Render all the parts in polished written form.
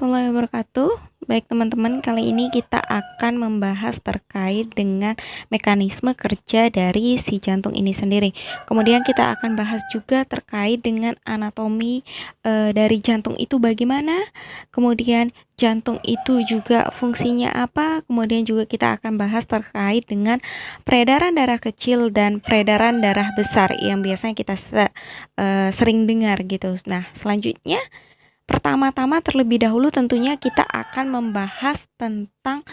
warahmatullahi wabarakatuh. Baik teman-teman, kali ini kita akan membahas terkait dengan mekanisme kerja dari si jantung ini sendiri. Kemudian kita akan bahas juga terkait dengan anatomi dari jantung itu bagaimana. Kemudian jantung itu juga fungsinya apa. Kemudian juga kita akan bahas terkait dengan peredaran darah kecil dan peredaran darah besar yang biasanya kita sering dengar gitu. Nah, selanjutnya pertama-tama terlebih dahulu tentunya kita akan membahas tentang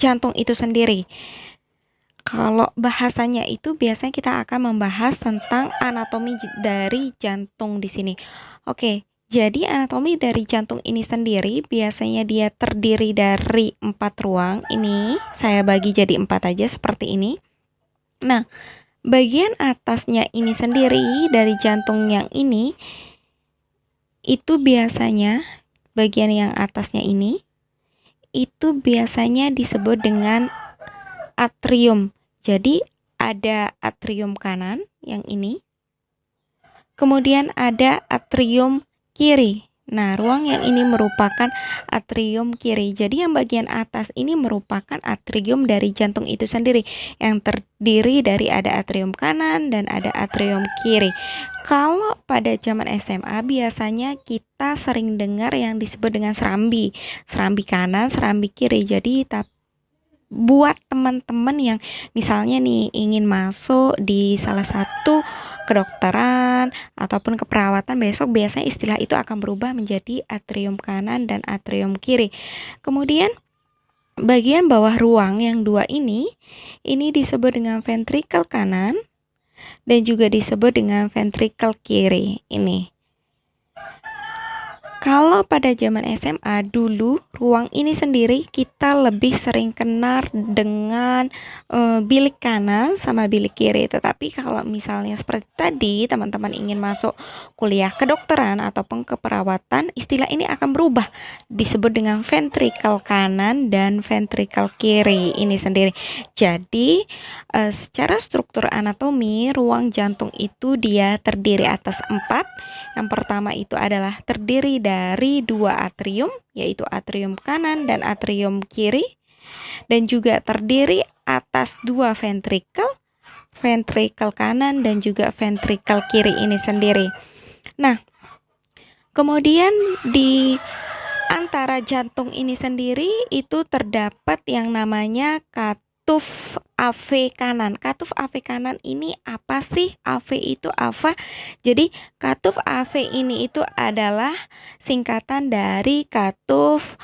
jantung itu sendiri. Kalau bahasanya itu biasanya kita akan membahas tentang anatomi dari jantung di sini. Oke, jadi anatomi dari jantung ini sendiri biasanya dia terdiri dari 4 ruang. Ini saya bagi jadi 4 aja seperti ini. Nah, bagian atasnya ini sendiri dari jantung yang ini itu biasanya bagian yang atasnya ini itu biasanya disebut dengan atrium. Jadi ada atrium kanan yang ini, kemudian ada atrium kiri. Nah, ruang yang ini merupakan atrium kiri. Jadi yang bagian atas ini merupakan atrium dari jantung itu sendiri, yang terdiri dari ada atrium kanan dan ada atrium kiri. Kalau pada zaman SMA biasanya kita sering dengar yang disebut dengan serambi. Serambi kanan, serambi kiri. Jadi buat teman-teman yang misalnya nih ingin masuk di salah satu kedokteran ataupun keperawatan, besok biasanya istilah itu akan berubah menjadi atrium kanan dan atrium kiri. Kemudian bagian bawah ruang yang dua ini disebut dengan ventrikel kanan dan juga disebut dengan ventrikel kiri ini. Kalau pada zaman SMA dulu, ruang ini sendiri kita lebih sering kenal dengan bilik kanan sama bilik kiri. Tetapi kalau misalnya seperti tadi, teman-teman ingin masuk kuliah kedokteran ataupun keperawatan, istilah ini akan berubah. Disebut dengan ventrikel kanan dan ventrikel kiri ini sendiri. Jadi, secara struktur anatomi, ruang jantung itu dia terdiri atas 4. Yang pertama itu adalah terdiri dari 2 atrium, yaitu atrium kanan dan atrium kiri, dan juga terdiri atas 2 ventrikel, ventrikel kanan dan juga ventrikel kiri ini sendiri. Nah, kemudian di antara jantung ini sendiri itu terdapat yang namanya katuf AV kanan. Katuf AV kanan ini apa sih? AV itu apa? Jadi katuf AV ini itu adalah singkatan dari katuf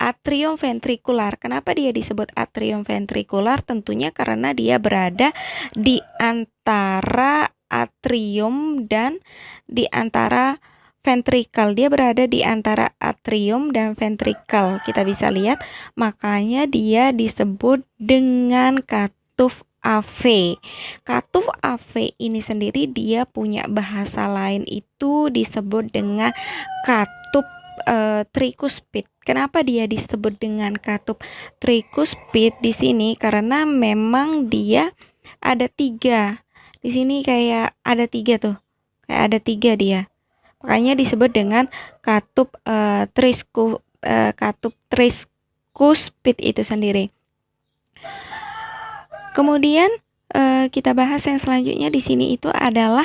atrium ventrikular. Kenapa dia disebut atrium ventrikular? Tentunya karena dia berada di antara atrium dan di antara ventrikel. Dia berada di antara atrium dan ventrikel. Kita bisa lihat, makanya dia disebut dengan katuf AV. Katuf AV ini sendiri dia punya bahasa lain itu disebut dengan katup trikuspid. Kenapa dia disebut dengan katup trikuspid di sini? Karena memang dia ada 3. Di sini kayak ada 3 tuh. Kayak ada 3 dia. Makanya disebut dengan katup triskuspid itu sendiri. Kemudian kita bahas yang selanjutnya di sini itu adalah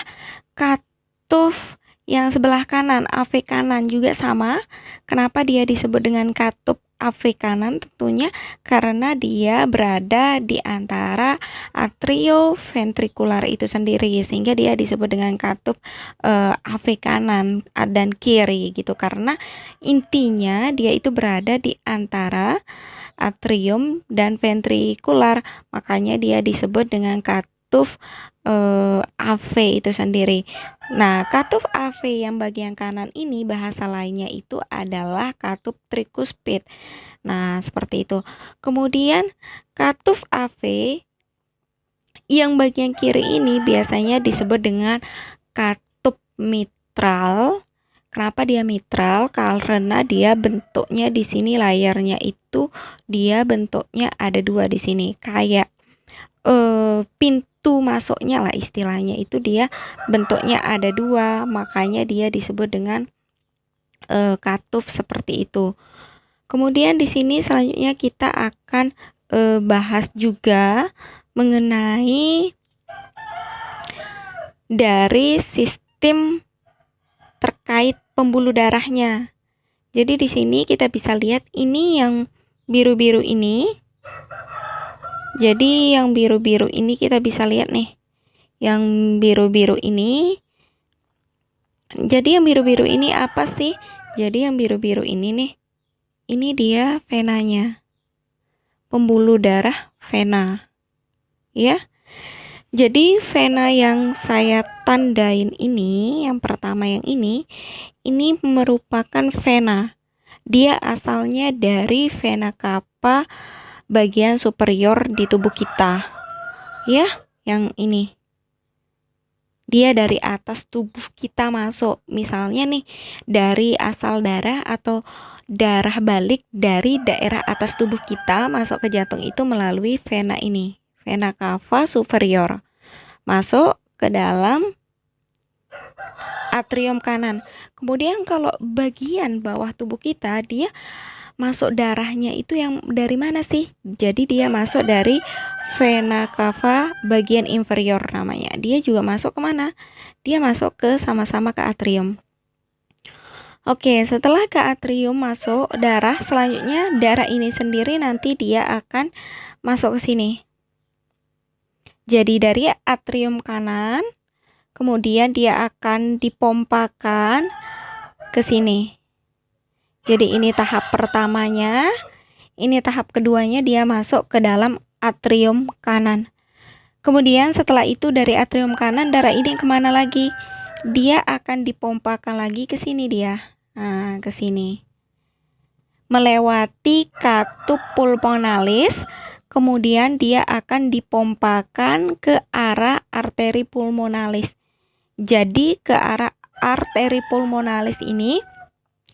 katuf yang sebelah kanan, AV kanan juga sama. Kenapa dia disebut dengan katup AV kanan? Tentunya karena dia berada di antara atrioventrikular itu sendiri, sehingga dia disebut dengan katup AV kanan dan kiri gitu. Karena intinya dia itu berada di antara atrium dan ventrikular, makanya dia disebut dengan katuf AV itu sendiri. Nah, katuf AV yang bagian kanan ini bahasa lainnya itu adalah katup trikuspid. Nah, seperti itu. Kemudian katuf AV yang bagian kiri ini biasanya disebut dengan katup mitral. Kenapa dia mitral? Karena dia bentuknya di sini layarnya itu dia bentuknya ada 2 di sini, kayak pintu masuknya lah istilahnya, itu dia bentuknya ada 2, makanya dia disebut dengan katup seperti itu. Kemudian di sini selanjutnya kita akan bahas juga mengenai dari sistem terkait pembuluh darahnya. Jadi di sini kita bisa lihat ini yang biru-biru ini. Jadi yang biru-biru ini kita bisa lihat nih. Yang biru-biru ini. Jadi yang biru-biru ini apa sih? Jadi yang biru-biru ini nih. Ini dia venanya. Pembuluh darah vena. Ya. Jadi vena yang saya tandain ini, yang pertama yang ini merupakan vena. Dia asalnya dari vena cava bagian superior di tubuh kita. Ya, yang ini. Dia dari atas tubuh kita masuk. Misalnya nih, dari asal darah atau darah balik dari daerah atas tubuh kita masuk ke jantung itu melalui vena ini. Vena cava superior. Masuk ke dalam atrium kanan. Kemudian kalau bagian bawah tubuh kita, dia masuk darahnya itu yang dari mana sih? Jadi dia masuk dari vena cava bagian inferior namanya. Dia juga masuk ke mana? Dia masuk ke sama-sama ke atrium. Oke, setelah ke atrium masuk darah, selanjutnya darah ini sendiri nanti dia akan masuk ke sini. Jadi dari atrium kanan, kemudian dia akan dipompakan ke sini. Jadi ini tahap pertamanya, ini tahap keduanya dia masuk ke dalam atrium kanan. Kemudian setelah itu dari atrium kanan darah ini kemana lagi? Dia akan dipompakan lagi ke sini dia. Nah, ke sini. Melewati katup pulmonalis. Kemudian dia akan dipompakan ke arah arteri pulmonalis. Jadi ke arah arteri pulmonalis ini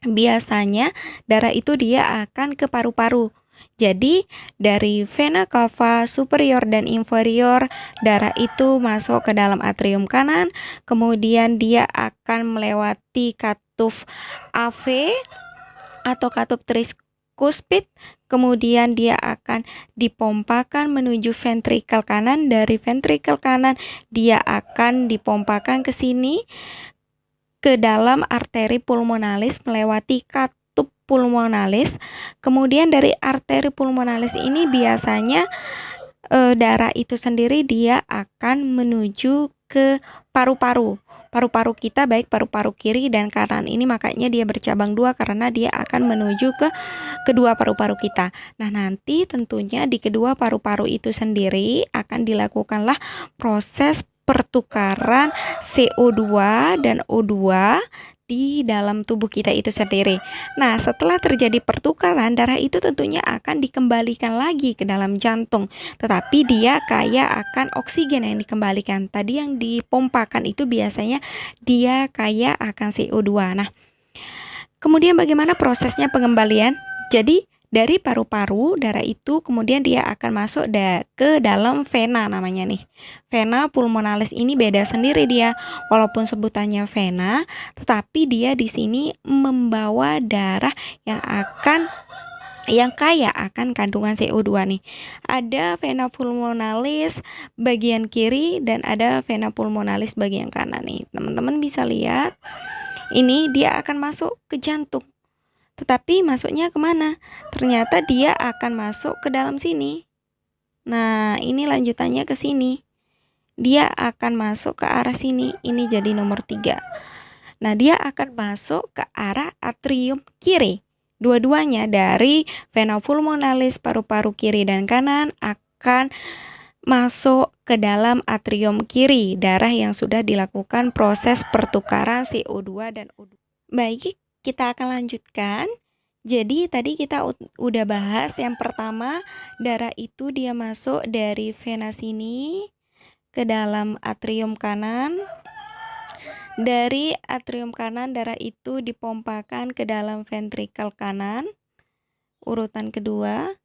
biasanya darah itu dia akan ke paru-paru. Jadi dari vena cava superior dan inferior darah itu masuk ke dalam atrium kanan, kemudian dia akan melewati katup AV atau katup tricuspid. Kemudian dia akan dipompakan menuju ventrikel kanan. Dari ventrikel kanan dia akan dipompakan ke sini ke dalam arteri pulmonalis melewati katup pulmonalis. Kemudian dari arteri pulmonalis ini biasanya darah itu sendiri dia akan menuju ke paru-paru. Paru-paru kita baik paru-paru kiri dan kanan ini makanya dia bercabang dua karena dia akan menuju ke kedua paru-paru kita. Nah, nanti tentunya di kedua paru-paru itu sendiri akan dilakukanlah proses pertukaran CO2 dan O2 di dalam tubuh kita itu sendiri. Nah, setelah terjadi pertukaran, darah itu tentunya akan dikembalikan lagi ke dalam jantung. Tetapi dia kaya akan oksigen yang dikembalikan. Tadi yang dipompakan itu biasanya dia kaya akan CO2. Nah, kemudian bagaimana prosesnya pengembalian? Jadi, dari paru-paru, darah itu kemudian dia akan masuk ke dalam vena namanya nih. Vena pulmonalis ini beda sendiri dia. Walaupun sebutannya vena, tetapi dia di sini membawa darah yang kaya akan kandungan CO2 nih. Ada vena pulmonalis bagian kiri dan ada vena pulmonalis bagian kanan nih. Teman-teman bisa lihat. Ini dia akan masuk ke jantung. Tetapi masuknya kemana? Ternyata dia akan masuk ke dalam sini. Nah, ini lanjutannya ke sini. Dia akan masuk ke arah sini. Ini jadi nomor 3. Nah, dia akan masuk ke arah atrium kiri. Dua-duanya dari vena pulmonalis paru-paru kiri dan kanan akan masuk ke dalam atrium kiri. Darah yang sudah dilakukan proses pertukaran CO2 dan O2. Baik, kita akan lanjutkan. Jadi tadi kita udah bahas yang pertama, darah itu dia masuk dari vena sini ke dalam atrium kanan. Dari atrium kanan darah itu dipompakan ke dalam ventrikel kanan. Urutan kedua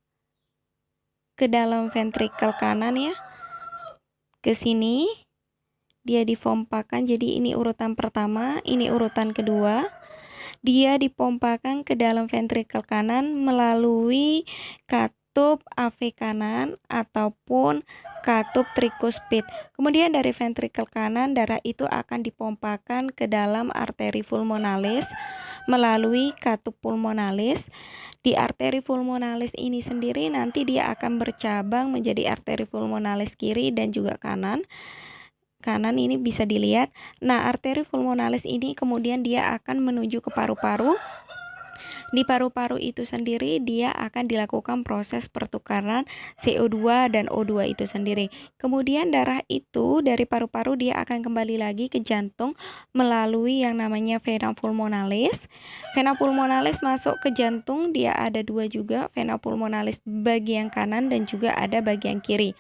ke dalam ventrikel kanan ya. Ke sini dia dipompakan. Jadi ini urutan pertama, ini urutan kedua. dia dipompakan ke dalam ventrikel kanan melalui katup AV kanan ataupun katup trikuspid. Kemudian dari ventrikel kanan darah itu akan dipompakan ke dalam arteri pulmonalis melalui katup pulmonalis. Di arteri pulmonalis ini sendiri nanti dia akan bercabang menjadi arteri pulmonalis kiri dan juga kanan. Kanan ini bisa dilihat. Nah, arteri pulmonalis ini kemudian dia akan menuju ke paru-paru. Di paru-paru itu sendiri dia akan dilakukan proses pertukaran CO2 dan O2 itu sendiri. Kemudian darah itu dari paru-paru dia akan kembali lagi ke jantung melalui yang namanya vena pulmonalis. Vena pulmonalis masuk ke jantung, dia ada dua juga, vena pulmonalis bagian kanan dan juga ada bagian kiri.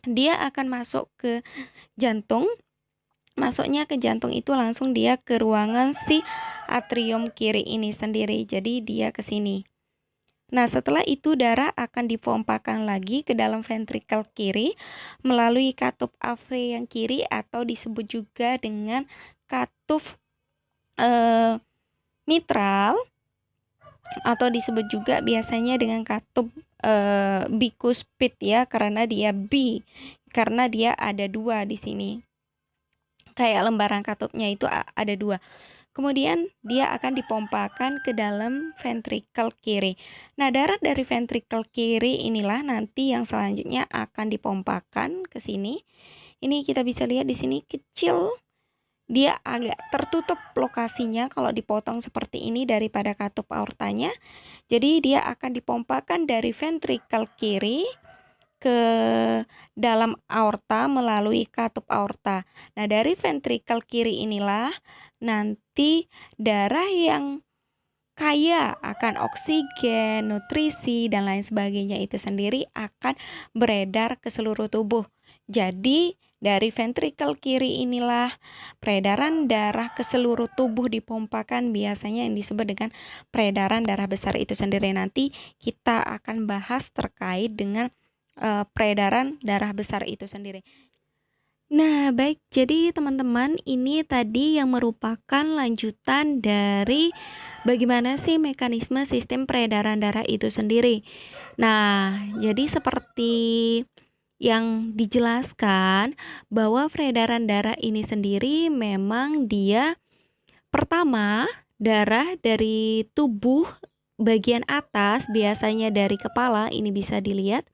Dia akan masuk ke jantung. Masuknya ke jantung itu langsung dia ke ruangan si atrium kiri ini sendiri. Jadi dia ke sini. Nah, setelah itu darah akan dipompakan lagi ke dalam ventrikel kiri melalui katup AV yang kiri atau disebut juga dengan katup mitral atau disebut juga biasanya dengan katup bikuspid ya, karena dia karena dia ada dua di sini. Kayak lembaran katupnya itu ada dua. Kemudian dia akan dipompakan ke dalam ventrikel kiri. Nah, darah dari ventrikel kiri inilah nanti yang selanjutnya akan dipompakan ke sini. Ini kita bisa lihat di sini kecil. Dia agak tertutup lokasinya kalau dipotong seperti ini daripada katup aortanya. Jadi dia akan dipompakan dari ventrikel kiri ke dalam aorta melalui katup aorta. Nah, dari ventrikel kiri inilah nanti darah yang kaya akan oksigen, nutrisi, dan lain sebagainya itu sendiri akan beredar ke seluruh tubuh. Jadi, dari ventrikel kiri inilah peredaran darah ke seluruh tubuh dipompakan, biasanya yang disebut dengan peredaran darah besar itu sendiri. Nanti kita akan bahas terkait dengan peredaran darah besar itu sendiri. Nah, baik, jadi teman-teman, ini tadi yang merupakan lanjutan dari bagaimana sih mekanisme sistem peredaran darah itu sendiri. Nah, jadi seperti yang dijelaskan bahwa peredaran darah ini sendiri memang dia pertama darah dari tubuh bagian atas, biasanya dari kepala, ini bisa dilihat.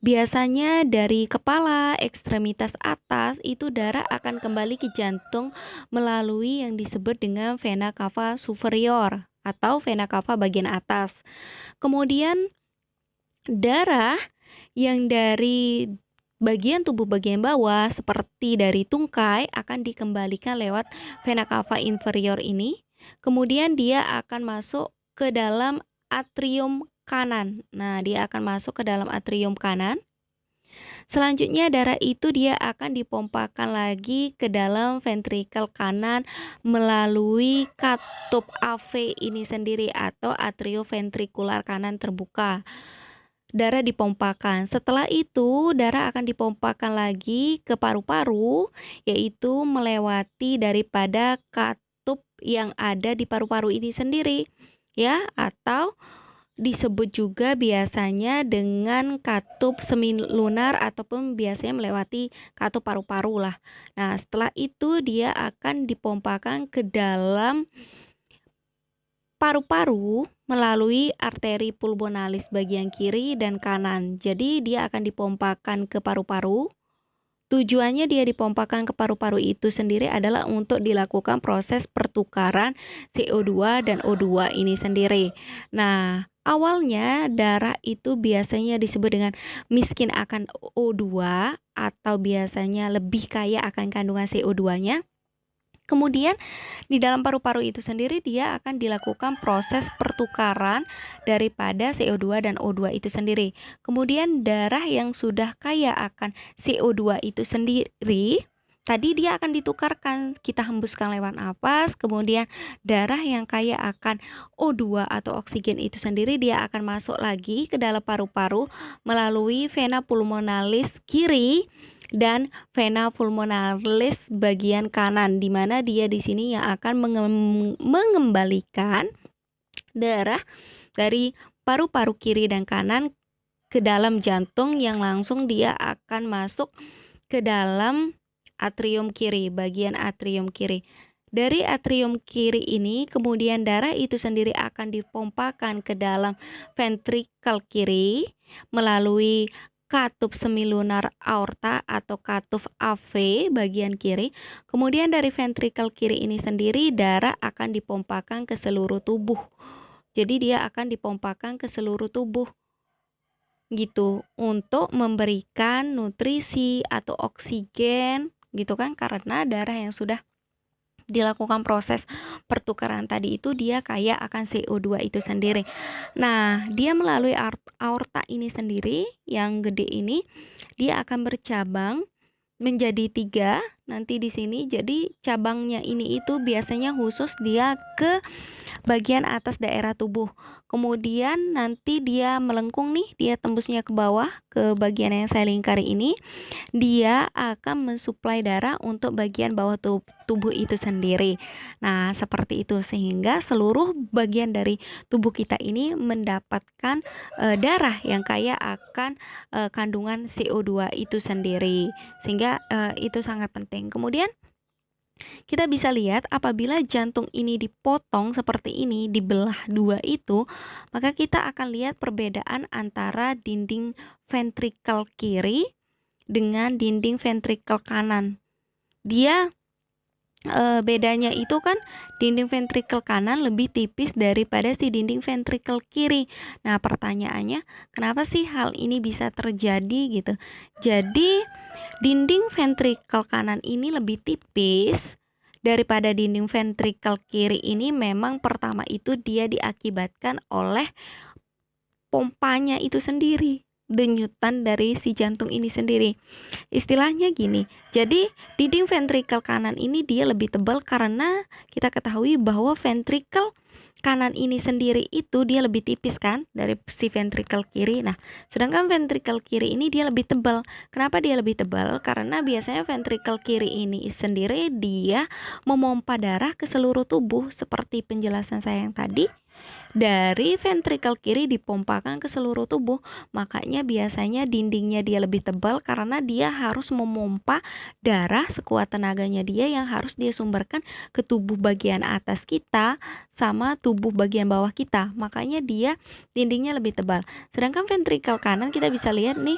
Biasanya dari kepala, ekstremitas atas, itu darah akan kembali ke jantung melalui yang disebut dengan vena cava superior atau vena cava bagian atas. Kemudian darah yang dari bagian tubuh bagian bawah seperti dari tungkai akan dikembalikan lewat vena cava inferior ini. Kemudian dia akan masuk ke dalam atrium kanan. Nah, dia akan masuk ke dalam atrium kanan. Selanjutnya darah itu dia akan dipompakan lagi ke dalam ventrikel kanan melalui katup AV ini sendiri atau atrioventrikular kanan terbuka. Darah dipompakan. Setelah itu darah akan dipompakan lagi ke paru-paru, yaitu melewati daripada katup yang ada di paru-paru ini sendiri, ya, atau disebut juga biasanya dengan katup semilunar ataupun biasanya melewati katup paru-paru lah. Nah, setelah itu dia akan dipompakan ke dalam paru-paru melalui arteri pulmonalis bagian kiri dan kanan. Jadi dia akan dipompakan ke paru-paru. Tujuannya dia dipompakan ke paru-paru itu sendiri adalah untuk dilakukan proses pertukaran CO2 dan O2 ini sendiri. Nah, awalnya darah itu biasanya disebut dengan miskin akan O2 atau biasanya lebih kaya akan kandungan CO2-nya. Kemudian di dalam paru-paru itu sendiri dia akan dilakukan proses pertukaran daripada CO2 dan O2 itu sendiri. Kemudian darah yang sudah kaya akan CO2 itu sendiri, tadi dia akan ditukarkan, kita hembuskan lewat napas. Kemudian darah yang kaya akan O2 atau oksigen itu sendiri dia akan masuk lagi ke dalam paru-paru melalui vena pulmonalis kiri dan vena pulmonalis bagian kanan, di mana dia di sini yang akan mengembalikan darah dari paru-paru kiri dan kanan ke dalam jantung, yang langsung dia akan masuk ke dalam atrium kiri, bagian atrium kiri. Dari atrium kiri ini kemudian darah itu sendiri akan dipompakan ke dalam ventrikel kiri melalui katup semilunar aorta atau katup AV bagian kiri. Kemudian dari ventrikel kiri ini sendiri darah akan dipompakan ke seluruh tubuh. Jadi dia akan dipompakan ke seluruh tubuh gitu, untuk memberikan nutrisi atau oksigen gitu kan, karena darah yang sudah dilakukan proses pertukaran tadi itu dia kaya akan CO2 itu sendiri. Nah, dia melalui aorta ini sendiri yang gede ini, dia akan bercabang menjadi 3 nanti di sini. Jadi cabangnya ini itu biasanya khusus dia ke bagian atas daerah tubuh. Kemudian nanti dia melengkung nih, dia tembusnya ke bawah ke bagian yang saya lingkari ini. Dia akan mensuplai darah untuk bagian bawah tubuh itu sendiri. Nah, seperti itu sehingga seluruh bagian dari tubuh kita ini mendapatkan darah yang kaya akan kandungan CO2 itu sendiri. Sehingga itu sangat penting. Kemudian kita bisa lihat apabila jantung ini dipotong seperti ini, dibelah 2 itu, maka kita akan lihat perbedaan antara dinding ventrikel kiri dengan dinding ventrikel kanan. Dia bedanya itu kan dinding ventrikel kanan lebih tipis daripada si dinding ventrikel kiri. Nah, pertanyaannya, kenapa sih hal ini bisa terjadi gitu? Jadi dinding ventrikel kanan ini lebih tipis daripada dinding ventrikel kiri ini. Memang pertama itu dia diakibatkan oleh pompanya itu sendiri, denyutan dari si jantung ini sendiri. Istilahnya gini, jadi dinding ventrikel kanan ini dia lebih tebal karena kita ketahui bahwa ventrikel kanan ini sendiri itu dia lebih tipis kan dari si ventrikel kiri. Nah, sedangkan ventrikel kiri ini dia lebih tebal. Kenapa dia lebih tebal? Karena biasanya ventrikel kiri ini sendiri dia memompa darah ke seluruh tubuh seperti penjelasan saya yang tadi. Dari ventrikel kiri dipompakan ke seluruh tubuh, makanya biasanya dindingnya dia lebih tebal karena dia harus memompa darah sekuat tenaganya dia yang harus dia sumberkan ke tubuh bagian atas kita sama tubuh bagian bawah kita. Makanya dia dindingnya lebih tebal. Sedangkan ventrikel kanan kita bisa lihat nih,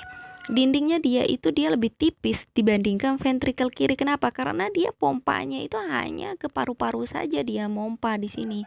dindingnya dia lebih tipis dibandingkan ventrikel kiri. Kenapa? Karena dia pompanya itu hanya ke paru-paru saja dia mompa di sini.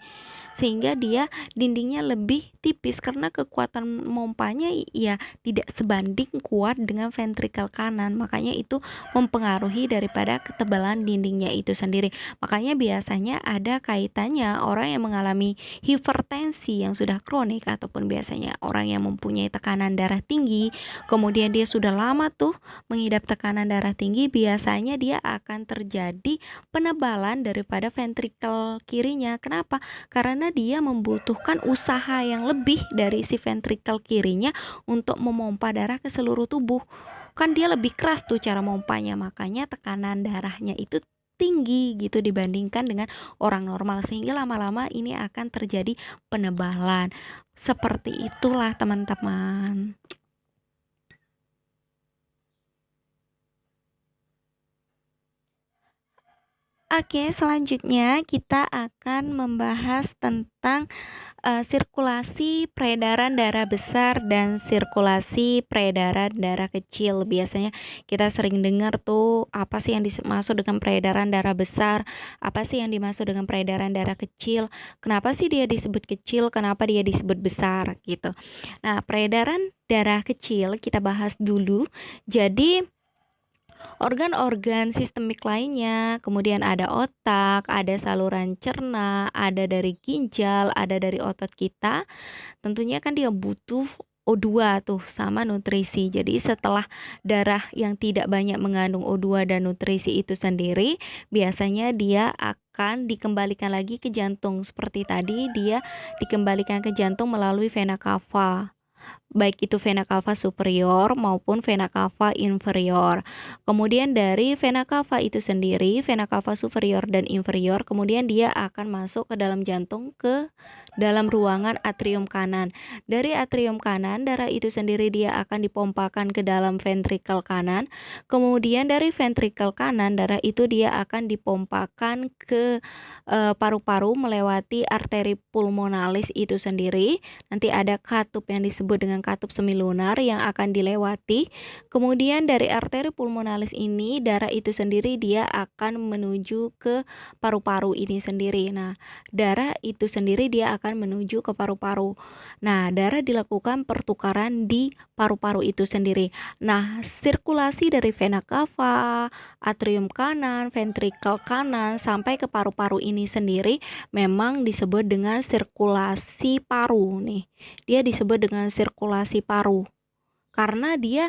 Sehingga dia dindingnya lebih tipis karena kekuatan mompanya ya tidak sebanding kuat dengan ventrikel kanan. Makanya itu mempengaruhi daripada ketebalan dindingnya itu sendiri. Makanya biasanya ada kaitannya orang yang mengalami hipertensi yang sudah kronik ataupun biasanya orang yang mempunyai tekanan darah tinggi, kemudian dia sudah lama tuh mengidap tekanan darah tinggi, biasanya dia akan terjadi penebalan daripada ventrikel kirinya. Kenapa? Karena dia membutuhkan usaha yang lebih dari si ventrikel kirinya untuk memompa darah ke seluruh tubuh. Kan dia lebih keras tuh cara mompanya, makanya tekanan darahnya itu tinggi gitu dibandingkan dengan orang normal, sehingga lama-lama ini akan terjadi penebalan. Seperti itulah teman-teman. Oke, selanjutnya kita akan membahas tentang sirkulasi peredaran darah besar dan sirkulasi peredaran darah kecil. Biasanya kita sering dengar tuh apa sih yang dimaksud dengan peredaran darah besar, apa sih yang dimaksud dengan peredaran darah kecil, kenapa sih dia disebut kecil, kenapa dia disebut besar gitu. Nah, peredaran darah kecil kita bahas dulu. Jadi organ-organ sistemik lainnya, kemudian ada otak, ada saluran cerna, ada dari ginjal, ada dari otot kita. Tentunya kan dia butuh O2 tuh sama nutrisi. Jadi setelah darah yang tidak banyak mengandung O2 dan nutrisi itu sendiri, biasanya dia akan dikembalikan lagi ke jantung. Seperti tadi dia dikembalikan ke jantung melalui vena cava. baik itu vena cava superior maupun vena cava inferior. Kemudian dari vena cava itu sendiri, vena cava superior dan inferior, kemudian dia akan masuk ke dalam jantung ke dalam ruangan atrium kanan. Dari atrium kanan, darah itu sendiri dia akan dipompakan ke dalam ventrikel kanan. Kemudian dari ventrikel kanan, darah itu dia akan dipompakan ke paru-paru melewati arteri pulmonalis itu sendiri. Nanti ada katup yang disebut dengan katup semilunar yang akan dilewati. Kemudian dari arteri pulmonalis ini, darah itu sendiri dia akan menuju ke paru-paru ini sendiri. Nah, darah itu sendiri dia akan menuju ke paru-paru. Nah, darah dilakukan pertukaran di paru-paru itu sendiri. Nah, sirkulasi dari vena cava, atrium kanan, ventrikel kanan sampai ke paru-paru ini sendiri memang disebut dengan sirkulasi paru nih. Dia disebut dengan sirkulasi paru karena dia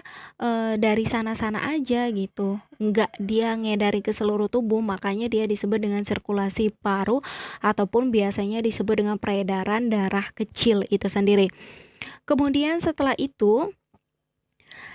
dari sana-sana aja gitu, enggak dia ngedari ke seluruh tubuh, makanya dia disebut dengan sirkulasi paru ataupun biasanya disebut dengan peredaran darah kecil itu sendiri. Kemudian setelah itu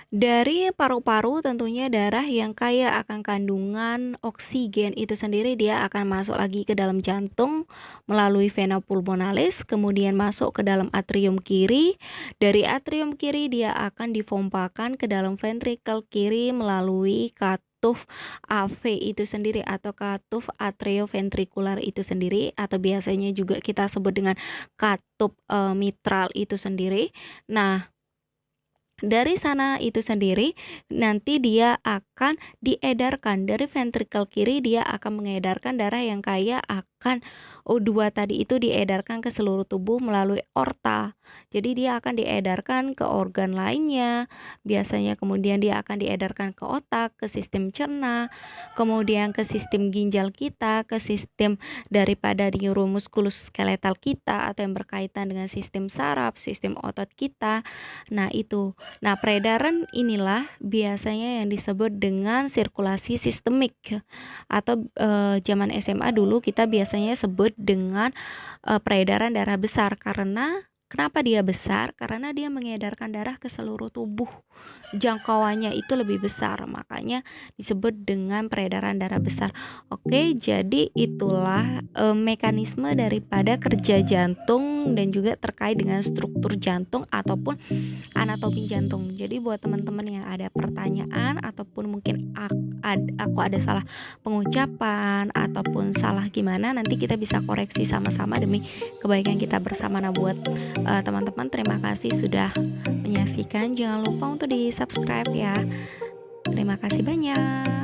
dari paru-paru tentunya darah yang kaya akan kandungan oksigen itu sendiri dia akan masuk lagi ke dalam jantung melalui vena pulmonalis, kemudian masuk ke dalam atrium kiri. Dari atrium kiri dia akan dipompakan ke dalam ventrikel kiri melalui katup AV itu sendiri atau katup atrioventrikular itu sendiri atau biasanya juga kita sebut dengan katup mitral itu sendiri. Nah, dari sana itu sendiri nanti dia akan diedarkan dari ventrikel kiri, dia akan mengedarkan darah yang kaya akan O2 tadi itu diedarkan ke seluruh tubuh melalui aorta. Jadi dia akan diedarkan ke organ lainnya. Biasanya kemudian dia akan diedarkan ke otak, ke sistem cerna, kemudian ke sistem ginjal kita, ke sistem daripada neuromuskuloskeletal kita atau yang berkaitan dengan sistem saraf, sistem otot kita. Nah, itu. Nah, peredaran inilah biasanya yang disebut dengan sirkulasi sistemik atau zaman SMA dulu kita biasanya sebut dengan peredaran darah besar. Karena kenapa dia besar? Karena dia mengedarkan darah ke seluruh tubuh. Jangkauannya itu lebih besar, makanya disebut dengan peredaran darah besar. Oke, jadi itulah mekanisme daripada kerja jantung dan juga terkait dengan struktur jantung ataupun anatomi jantung. Jadi buat teman-teman yang ada pertanyaan ataupun mungkin aku ada salah pengucapan ataupun salah gimana, nanti kita bisa koreksi sama-sama demi kebaikan kita bersama. Nah, buat teman-teman terima kasih sudah menyaksikan. Jangan lupa untuk di subscribe ya. Terima kasih banyak.